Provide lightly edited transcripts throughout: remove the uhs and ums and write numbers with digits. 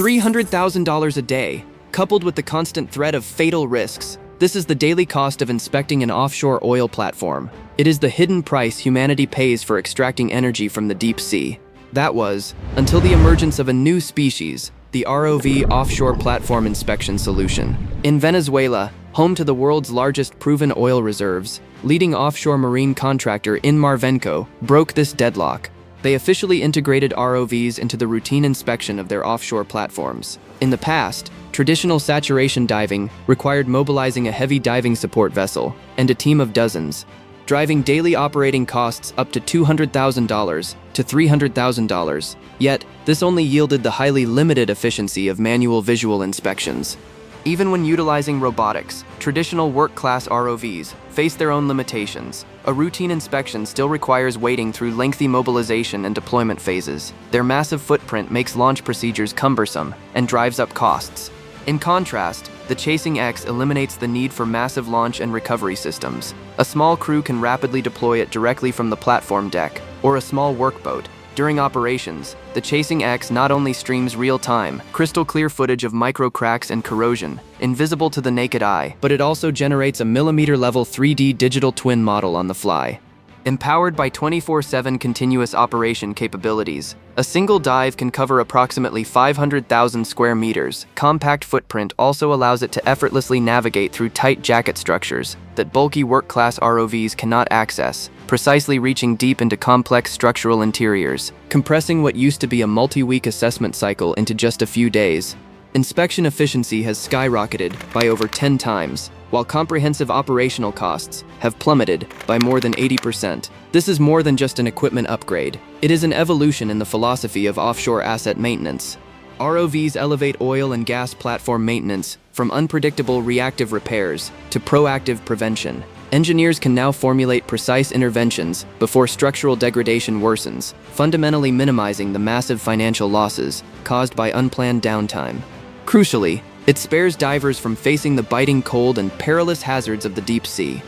$300,000 a day, coupled with the constant threat of fatal risks. This is the daily cost of inspecting an offshore oil platform. It is the hidden price humanity pays for extracting energy from the deep sea. That was, until the emergence of a new species, the ROV offshore platform inspection solution. In Venezuela, home to the world's largest proven oil reserves, leading offshore marine contractor Inmarvenco broke this deadlock. They officially integrated ROVs into the routine inspection of their offshore platforms. In the past, traditional saturation diving required mobilizing a heavy diving support vessel and a team of dozens, driving daily operating costs up to $200,000 to $300,000. Yet, this only yielded the highly limited efficiency of manual visual inspections. Even when utilizing robotics, traditional work-class ROVs face their own limitations. A routine inspection still requires wading through lengthy mobilization and deployment phases. Their massive footprint makes launch procedures cumbersome and drives up costs. In contrast, the Chasing X eliminates the need for massive launch and recovery systems. A small crew can rapidly deploy it directly from the platform deck or a small workboat. During operations, the Chasing X not only streams real-time, crystal-clear footage of micro-cracks and corrosion, invisible to the naked eye, but it also generates a millimeter-level 3D digital twin model on the fly. Empowered by 24/7 continuous operation capabilities, a single dive can cover approximately 500,000 square meters. Compact footprint also allows it to effortlessly navigate through tight jacket structures that bulky work-class ROVs cannot access, precisely reaching deep into complex structural interiors, compressing what used to be a multi-week assessment cycle into just a few days. Inspection efficiency has skyrocketed by over 10 times, while comprehensive operational costs have plummeted by more than 80%. This is more than just an equipment upgrade. It is an evolution in the philosophy of offshore asset maintenance. ROVs elevate oil and gas platform maintenance from unpredictable reactive repairs to proactive prevention. Engineers can now formulate precise interventions before structural degradation worsens, fundamentally minimizing the massive financial losses caused by unplanned downtime. Crucially, it spares divers from facing the biting cold and perilous hazards of the deep sea.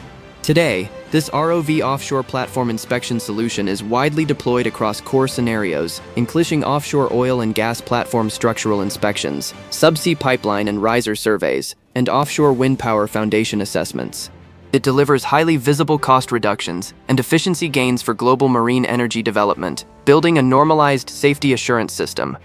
Today, this ROV offshore platform inspection solution is widely deployed across core scenarios, including offshore oil and gas platform structural inspections, subsea pipeline and riser surveys, and offshore wind power foundation assessments. It delivers highly visible cost reductions and efficiency gains for global marine energy development, building a normalized safety assurance system